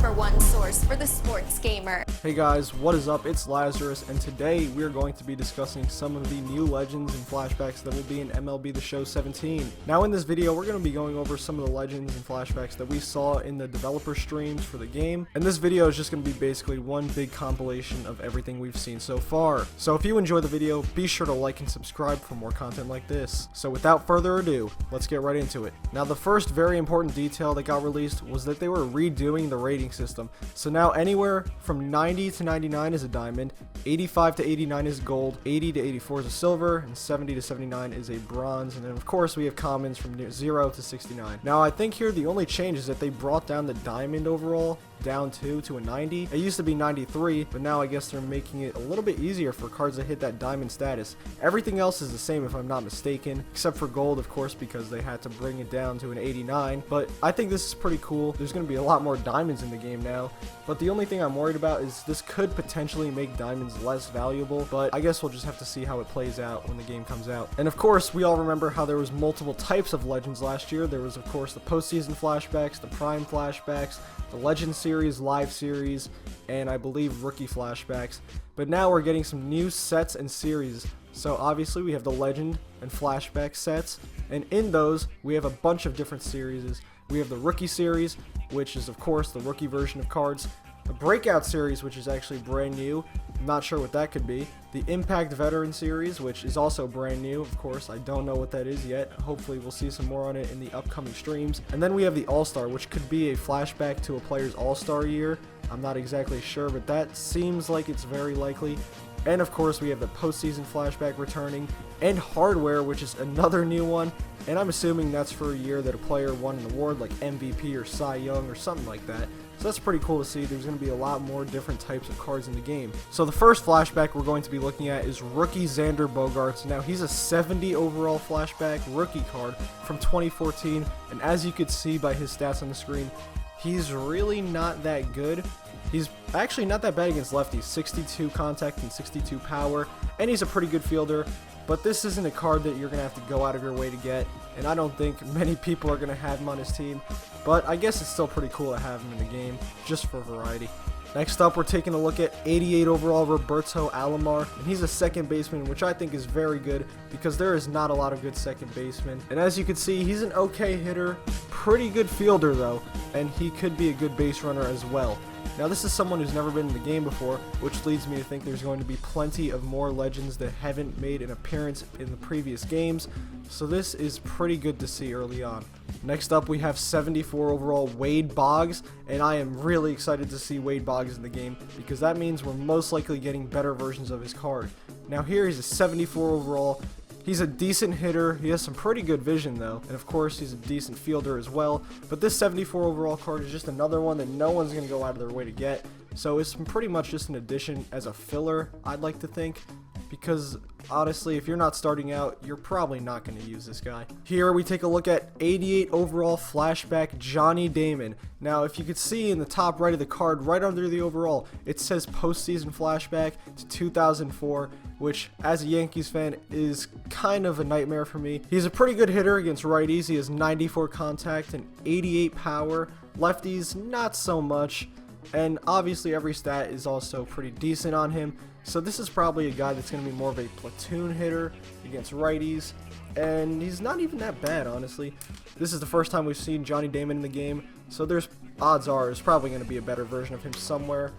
#1 source for the sports gamer. Hey guys, what is up? It's Lazarus, and today we are going to be discussing some of the new legends and flashbacks that will be in MLB The Show 17. Now in this video, we're going to be going over some of the legends and flashbacks that we saw in the developer streams for the game, and this video is just going to be basically one big compilation of everything we've seen so far. So if you enjoy the video, be sure to like and subscribe for more content like this. So without further ado, let's get right into it. Now the first very important detail that got released was that they were redoing the rating system. So now anywhere from 90 to 99 is a diamond, 85 to 89 is gold, 80 to 84 is a silver, and 70 to 79 is a bronze. And then of course we have commons from 0 to 69. Now I think here the only change is that they brought down the diamond overall down to a 90. It used to be 93, but now I guess they're making it a little bit easier for cards to hit that diamond status. Everything else is the same if I'm not mistaken, except for gold of course because they had to bring it down to an 89, but I think this is pretty cool. There's going to be a lot more diamonds in the game now, but the only thing I'm worried about is this could potentially make diamonds less valuable, but I guess we'll just have to see how it plays out when the game comes out. And of course we all remember how there was multiple types of legends last year. There was of course the postseason flashbacks, the prime flashbacks, the legend series, live series, and I believe rookie flashbacks. But now we're getting some new sets and series. So obviously we have the legend and flashback sets, and in those we have a bunch of different series. We have the rookie series, which is of course the rookie version of cards, the breakout series, which is actually brand new. I'm not sure what that could be. The Impact Veteran series, which is also brand new. Of course, I don't know what that is yet. Hopefully we'll see some more on it in the upcoming streams. And then we have the All-Star, which could be a flashback to a player's All-Star year. I'm not exactly sure, but that seems like it's very likely. And of course we have the postseason flashback returning, and hardware, which is another new one, and I'm assuming that's for a year that a player won an award like MVP or Cy Young or something like that. So that's pretty cool to see. There's going to be a lot more different types of cards in the game. So the first flashback we're going to be looking at is rookie Xander Bogaerts. Now he's a 70 overall flashback rookie card from 2014, and as you could see by his stats on the screen, he's really not that good. He's actually not that bad against lefties, 62 contact and 62 power, and he's a pretty good fielder, but this isn't a card that you're going to have to go out of your way to get, and I don't think many people are going to have him on his team, but I guess it's still pretty cool to have him in the game, just for variety. Next up, we're taking a look at 88 overall Roberto Alomar, and he's a second baseman, which I think is very good because there is not a lot of good second basemen. And as you can see, he's an okay hitter, pretty good fielder though, and he could be a good base runner as well. Now this is someone who's never been in the game before, which leads me to think there's going to be plenty of more legends that haven't made an appearance in the previous games, so this is pretty good to see early on. Next up we have 74 overall Wade Boggs, and I am really excited to see Wade Boggs in the game because that means we're most likely getting better versions of his card. Now here he's a 74 overall. He's a decent hitter, he has some pretty good vision though, and of course he's a decent fielder as well, but this 74 overall card is just another one that no one's going to go out of their way to get, so it's pretty much just an addition as a filler, I'd like to think, because honestly if you're not starting out, you're probably not going to use this guy. Here we take a look at 88 overall flashback Johnny Damon. Now if you could see in the top right of the card, right under the overall, it says postseason flashback to 2004, which as a Yankees fan is kind of a nightmare for me. He's a pretty good hitter against righties. He has 94 contact and 88 power. Lefties, not so much. And obviously every stat is also pretty decent on him. So this is probably a guy that's going to be more of a platoon hitter against righties. And he's not even that bad, honestly. This is the first time we've seen Johnny Damon in the game. So there's odds are there's probably going to be a better version of him somewhere.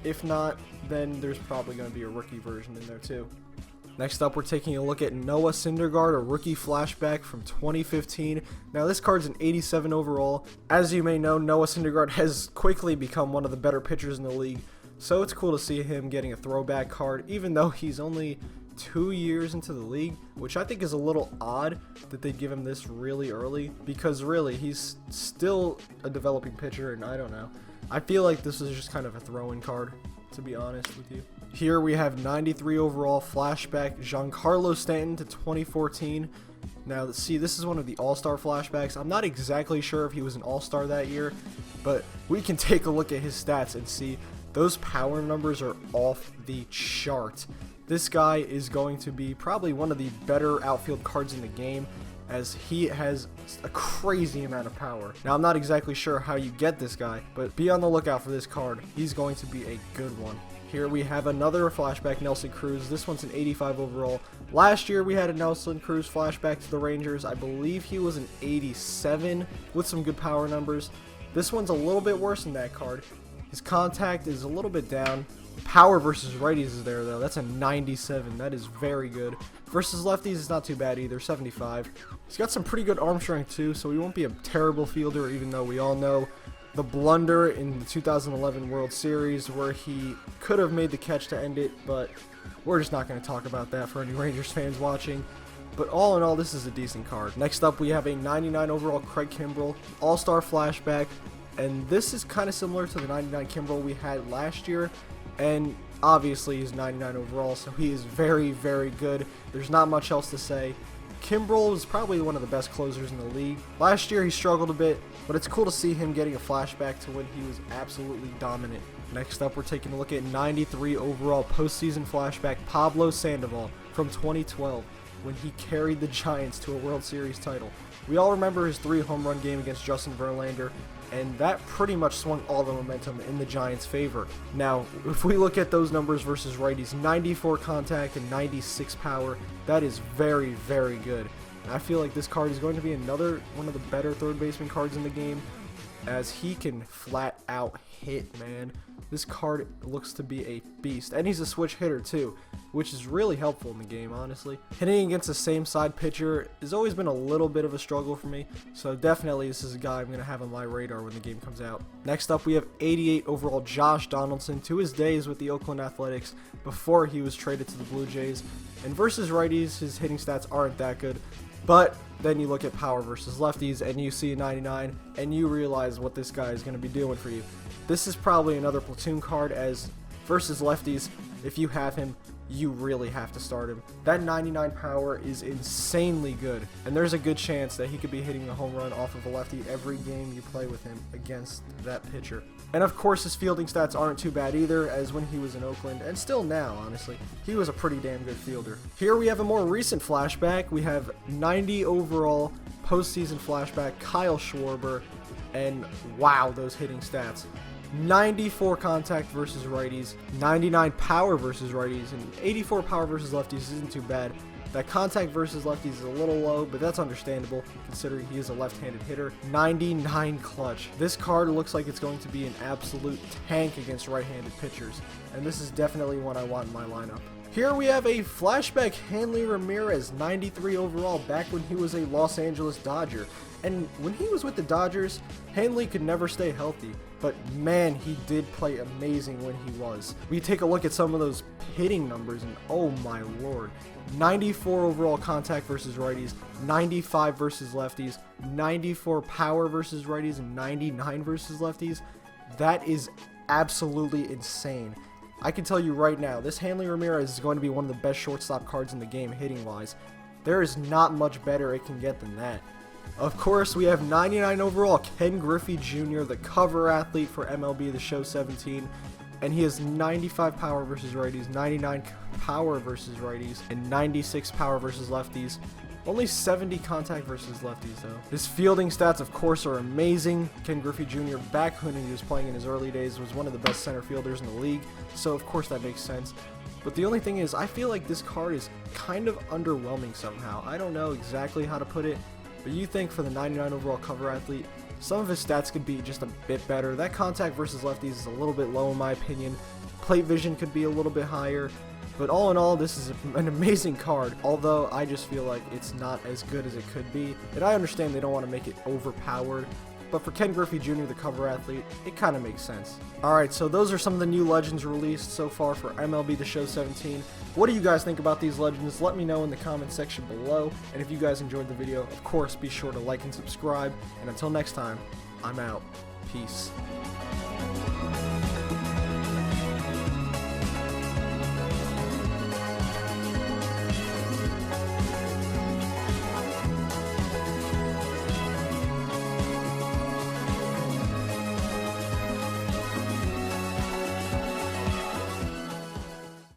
If not, then there's probably going to be a rookie version in there too. Next up, we're taking a look at Noah Syndergaard, a rookie flashback from 2015. Now, this card's an 87 overall. As you may know, Noah Syndergaard has quickly become one of the better pitchers in the league. So it's cool to see him getting a throwback card, even though he's only 2 years into the league, which I think is a little odd that they give him this really early, because really, he's still a developing pitcher, and I don't know. I feel like this is just kind of a throw-in card, to be honest with you. Here we have 93 overall flashback Giancarlo Stanton to 2014. Now, see, this is one of the All-Star flashbacks. I'm not exactly sure if he was an All-Star that year, but we can take a look at his stats and see those power numbers are off the chart. This guy is going to be probably one of the better outfield cards in the game. as he has a crazy amount of power. Now, I'm not exactly sure how you get this guy, but be on the lookout for this card. He's going to be a good one. Here we have another flashback, Nelson Cruz. This one's an 85 overall. Last year we had a Nelson Cruz flashback to the Rangers. I believe he was an 87 with some good power numbers. This one's a little bit worse than that card. His contact is a little bit down. Power versus righties is there though. That's a 97. That is very good. Versus lefties is not too bad either, 75. He's got some pretty good arm strength too, so he won't be a terrible fielder, even though we all know the blunder in the 2011 World Series where he could have made the catch to end it, but we're just not going to talk about that for any Rangers fans watching. But all in all, this is a decent card. Next up, we have a 99 overall Craig Kimbrell, All-Star flashback, and this is kind of similar to the 99 Kimbrell we had last year, and obviously he's 99 overall, so he is very, very good. There's not much else to say. Kimbrell is probably one of the best closers in the league. Last year he struggled a bit, but it's cool to see him getting a flashback to when he was absolutely dominant. Next up, we're taking a look at 93 overall postseason flashback Pablo Sandoval from 2012 when he carried the Giants to a World Series title. We all remember his 3 home run game against Justin Verlander, and that pretty much swung all the momentum in the Giants' favor. Now, if we look at those numbers versus righties, 94 contact and 96 power, that is very, very good. And I feel like this card is going to be another one of the better third baseman cards in the game, as he can flat out hit, man. This card looks to be a beast, and he's a switch hitter too, which is really helpful in the game, honestly. Hitting against the same side pitcher has always been a little bit of a struggle for me, so definitely this is a guy I'm going to have on my radar when the game comes out. Next up, we have 88 overall Josh Donaldson to his days with the Oakland Athletics before he was traded to the Blue Jays. And versus righties, his hitting stats aren't that good, but then you look at power versus lefties and you see a 99 and you realize what this guy is going to be doing for you. This is probably another platoon card, as versus lefties, if you have him, you really have to start him. That 99 power is insanely good, and there's a good chance that he could be hitting a home run off of a lefty every game you play with him against that pitcher. And of course, his fielding stats aren't too bad either, as when he was in Oakland, and still now, honestly, he was a pretty damn good fielder. Here we have a more recent flashback. We have 90 overall postseason flashback Kyle Schwarber, and wow, those hitting stats. 94 contact versus righties, 99 power versus righties, and 84 power versus lefties isn't too bad. That contact versus lefties is a little low, but that's understandable considering he is a left-handed hitter. 99 clutch. This card looks like it's going to be an absolute tank against right-handed pitchers, and this is definitely one I want in my lineup. Here we have a flashback Hanley Ramirez, 93 overall, back when he was a Los Angeles Dodger. And when he was with the Dodgers, Hanley could never stay healthy, but man, he did play amazing when he was. We take a look at some of those hitting numbers, and oh my lord. 94 overall contact versus righties, 95 versus lefties, 94 power versus righties, and 99 versus lefties. That is absolutely insane. I can tell you right now, this Hanley Ramirez is going to be one of the best shortstop cards in the game hitting-wise. There is not much better it can get than that. Of course, we have 99 overall Ken Griffey Jr., the cover athlete for MLB The Show 17, and he has 95 power versus righties, 99 power versus righties, and 96 power versus lefties. Only 70 contact versus lefties though. His fielding stats, of course, are amazing. Ken Griffey Jr. back when he was playing in his early days was one of the best center fielders in the league, so of course that makes sense. But the only thing is, I feel like this card is kind of underwhelming somehow. I don't know exactly how to put it, but you think for the 99 overall cover athlete, some of his stats could be just a bit better. That contact versus lefties is a little bit low in my opinion. Plate vision could be a little bit higher. But all in all, this is an amazing card, although I just feel like it's not as good as it could be. And I understand they don't want to make it overpowered, but for Ken Griffey Jr., the cover athlete, it kind of makes sense. Alright, so those are some of the new legends released so far for MLB The Show 17. What do you guys think about these legends? Let me know in the comment section below. And if you guys enjoyed the video, of course, be sure to like and subscribe. And until next time, I'm out. Peace.